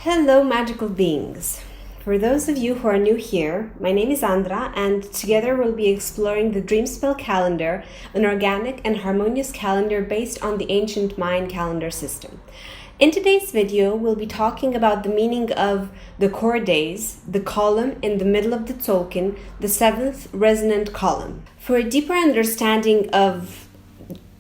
Hello, magical beings. For those of you who are new here, my name is Andra, and together we'll be exploring the Dreamspell Calendar, an organic and harmonious calendar based on the ancient Mayan calendar system. In today's video, we'll be talking about the meaning of the core days, the column in the middle of the Tzolkin, the seventh resonant column. For a deeper understanding of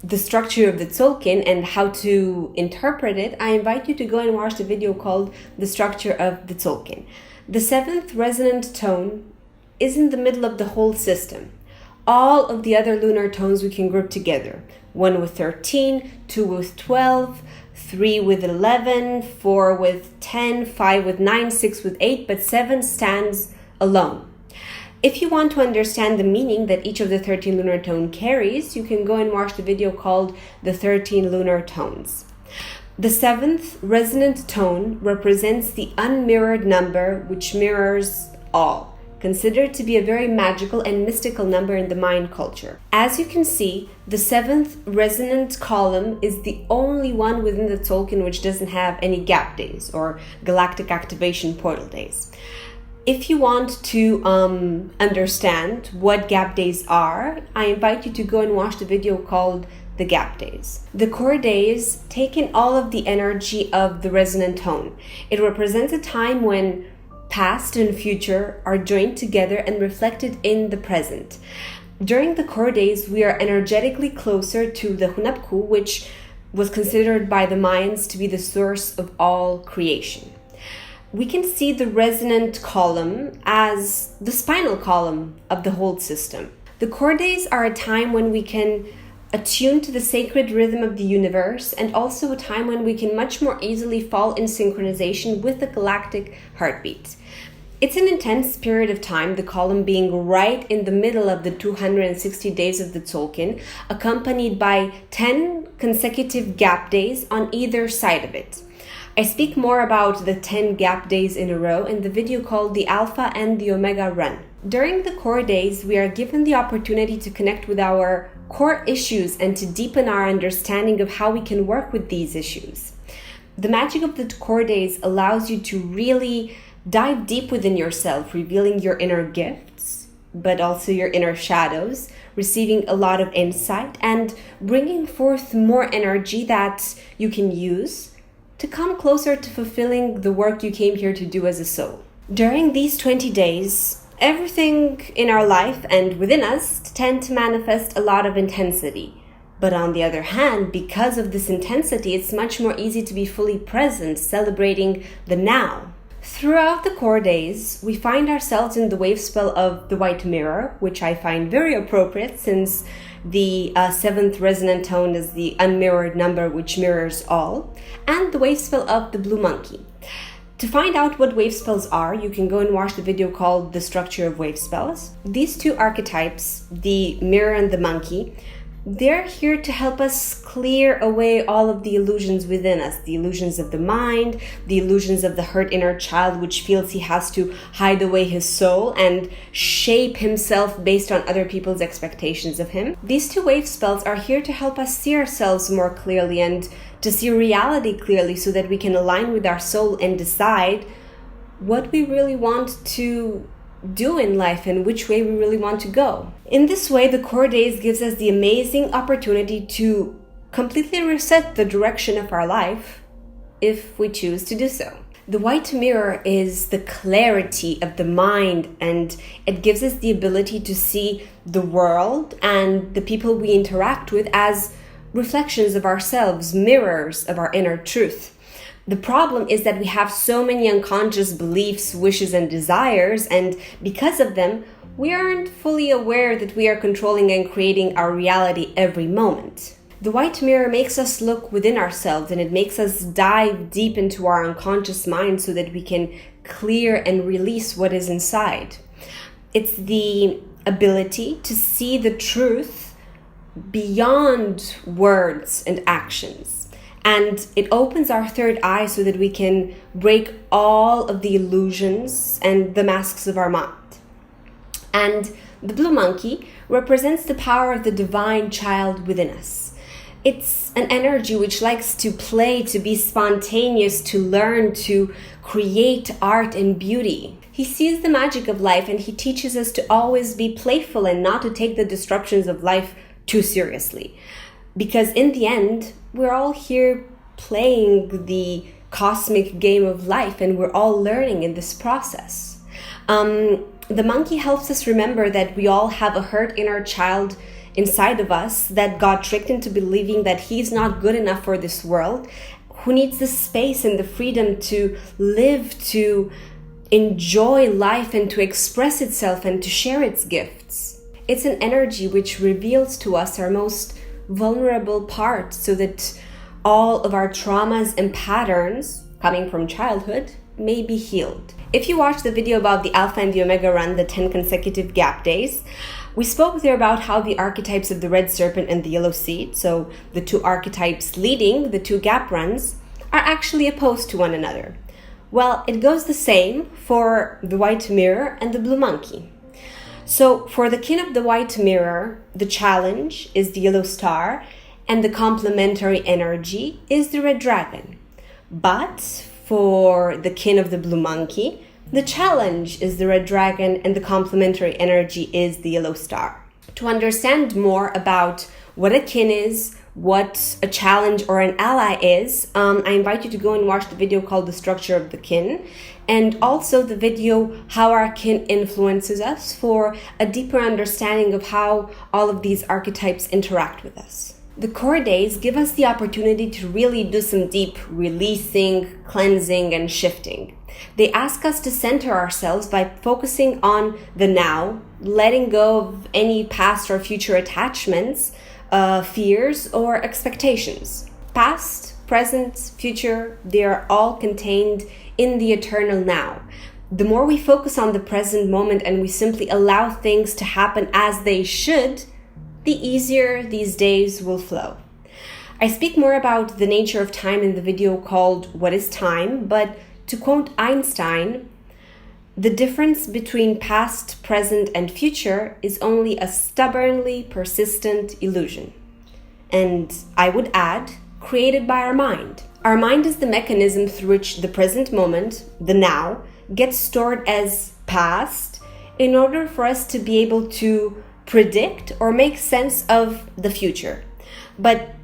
the structure of the Tzolkin and how to interpret it, I invite you to go and watch the video called The Structure of the Tzolkin. The seventh resonant tone is in the middle of the whole system. All of the other lunar tones we can group together. 1 with 13, 2 with 12, 3 with 11, 4 with 10, 5 with 9, 6 with 8, but 7 stands alone. If you want to understand the meaning that each of the 13 lunar tone carries, you can go and watch the video called The 13 Lunar Tones. The seventh resonant tone represents the unmirrored number, which mirrors all, considered to be a very magical and mystical number in the Mayan culture. As you can see, the seventh resonant column is the only one within the Tzolkin which doesn't have any gap days or galactic activation portal days. If you want to understand what gap days are, I invite you to go and watch the video called The Gap Days. The core days take in all of the energy of the resonant tone. It represents a time when past and future are joined together and reflected in the present. During the core days, we are energetically closer to the Hunapku, which was considered by the Mayans to be the source of all creation. We can see the resonant column as the spinal column of the whole system. The core days are a time when we can attune to the sacred rhythm of the universe, and also a time when we can much more easily fall in synchronization with the galactic heartbeat. It's an intense period of time, the column being right in the middle of the 260 days of the Tzolkin, accompanied by 10 consecutive gap days on either side of it. I speak more about the 10 gap days in a row in the video called The Alpha and the Omega Run. During the core days, we are given the opportunity to connect with our core issues and to deepen our understanding of how we can work with these issues. The magic of the core days allows you to really dive deep within yourself, revealing your inner gifts, but also your inner shadows, receiving a lot of insight, and bringing forth more energy that you can use to come closer to fulfilling the work you came here to do as a soul. During these 20 days, everything in our life and within us tend to manifest a lot of intensity. But on the other hand, because of this intensity, it's much more easy to be fully present, celebrating the now. Throughout the core days, we find ourselves in the Wavespell of the White Mirror, which I find very appropriate since the seventh resonant tone is the unmirrored number which mirrors all, and the Wavespell of the Blue Monkey. To find out what Wavespells are, you can go and watch the video called The Structure of Wavespells. These two archetypes, the mirror and the monkey, they're here to help us clear away all of the illusions within us, the illusions of the mind, the illusions of the hurt inner child which feels he has to hide away his soul and shape himself based on other people's expectations of him. These two wave spells are here to help us see ourselves more clearly and to see reality clearly so that we can align with our soul and decide what we really want to do in life and which way we really want to go. In this way, the core days gives us the amazing opportunity to completely reset the direction of our life if we choose to do so. The white mirror is the clarity of the mind, and it gives us the ability to see the world and the people we interact with as reflections of ourselves, mirrors of our inner truth. The problem is that we have so many unconscious beliefs, wishes, and desires, and because of them, we aren't fully aware that we are controlling and creating our reality every moment. The white mirror makes us look within ourselves, and it makes us dive deep into our unconscious mind so that we can clear and release what is inside. It's the ability to see the truth beyond words and actions. And it opens our third eye so that we can break all of the illusions and the masks of our mind. And the blue monkey represents the power of the divine child within us. It's an energy which likes to play, to be spontaneous, to learn, to create art and beauty. He sees the magic of life, and he teaches us to always be playful and not to take the disruptions of life too seriously. Because in the end, we're all here playing the cosmic game of life, and we're all learning in this process. The monkey helps us remember that we all have a hurt inner child inside of us that got tricked into believing that he's not good enough for this world, who needs the space and the freedom to live, to enjoy life, and to express itself and to share its gifts. It's an energy which reveals to us our most vulnerable part so that all of our traumas and patterns coming from childhood may be healed. If you watched the video about the Alpha and the Omega run, the 10 consecutive gap days, we spoke there about how the archetypes of the red serpent and the yellow seed, so the two archetypes leading the two gap runs, are actually opposed to one another. Well, it goes the same for the white mirror and the blue monkey. So for the kin of the white mirror, the challenge is the yellow star, and the complementary energy is the red dragon. But for the kin of the blue monkey, the challenge is the red dragon, and the complementary energy is the yellow star. To understand more about what a kin is, what a challenge or an ally is, I invite you to go and watch the video called The Structure of the Kin, and also the video How Our Kin Influences Us, for a deeper understanding of how all of these archetypes interact with us. The core days give us the opportunity to really do some deep releasing, cleansing, and shifting. They ask us to center ourselves by focusing on the now, letting go of any past or future attachments, fears, or expectations. Past, present, future, they are all contained in the eternal now. The more we focus on the present moment and we simply allow things to happen as they should, the easier these days will flow. I speak more about the nature of time in the video called What is Time, but to quote Einstein, the difference between past, present, and future is only a stubbornly persistent illusion. And I would add, created by our mind. Our mind is the mechanism through which the present moment, the now, gets stored as past in order for us to be able to predict or make sense of the future. But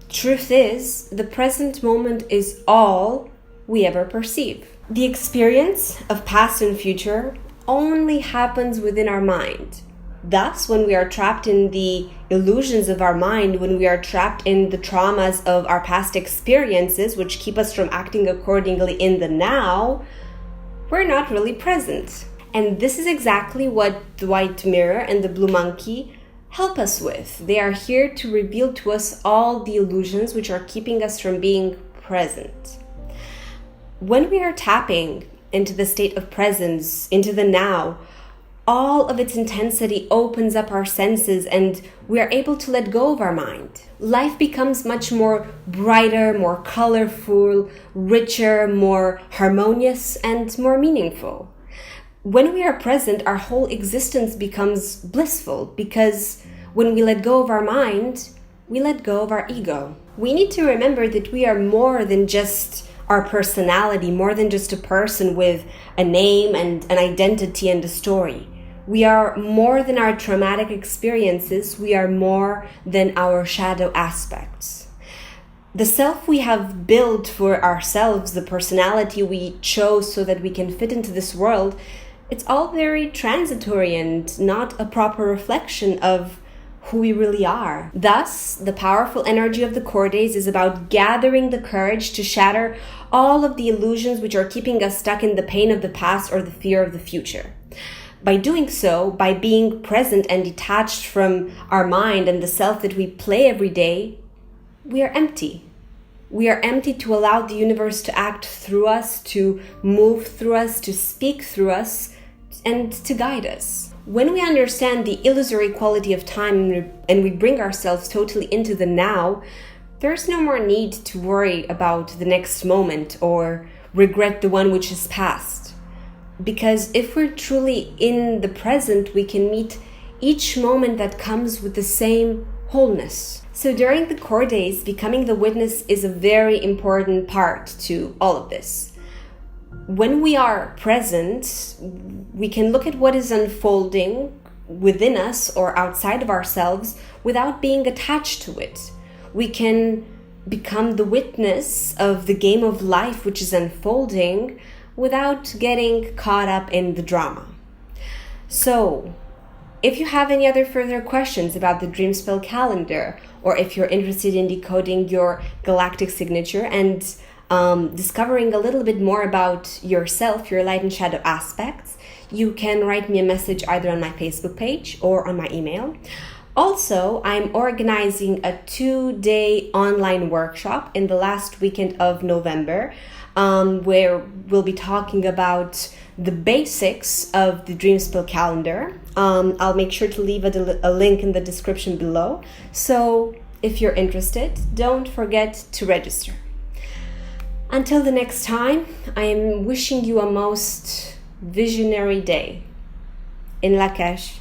truth is, the present moment is all we ever perceive. The experience of past and future only happens within our mind. Thus, when we are trapped in the illusions of our mind, when we are trapped in the traumas of our past experiences, which keep us from acting accordingly in the now, we're not really present. And this is exactly what the white mirror and the blue monkey help us with. They are here to reveal to us all the illusions which are keeping us from being present. When we are tapping into the state of presence, into the now, all of its intensity opens up our senses and we are able to let go of our mind. Life becomes much more brighter, more colorful, richer, more harmonious, and more meaningful. When we are present, our whole existence becomes blissful because when we let go of our mind, we let go of our ego. We need to remember that we are more than just our personality, more than just a person with a name and an identity and a story. We are more than our traumatic experiences. We are more than our shadow aspects. The self we have built for ourselves, the personality we chose so that we can fit into this world, it's all very transitory and not a proper reflection of who we really are. Thus, the powerful energy of the core days is about gathering the courage to shatter all of the illusions which are keeping us stuck in the pain of the past or the fear of the future. By doing so, by being present and detached from our mind and the self that we play every day, we are empty. We are empty to allow the universe to act through us, to move through us, to speak through us, and to guide us. When we understand the illusory quality of time and we bring ourselves totally into the now, there's no more need to worry about the next moment or regret the one which is past. Because if we're truly in the present, we can meet each moment that comes with the same wholeness. So during the core days, becoming the witness is a very important part to all of this. When we are present, we can look at what is unfolding within us or outside of ourselves without being attached to it. We can become the witness of the game of life which is unfolding without getting caught up in the drama. So, if you have any other further questions about the Dreamspell Calendar, or if you're interested in decoding your galactic signature and discovering a little bit more about yourself, your light and shadow aspects, you can write me a message either on my Facebook page or on my email. Also, I'm organizing a 2-day online workshop in the last weekend of November, where we'll be talking about the basics of the Dreamspell Calendar. I'll make sure to leave a link in the description below. So if you're interested, don't forget to register. Until the next time, I am wishing you a most visionary day. In Lak'Ech.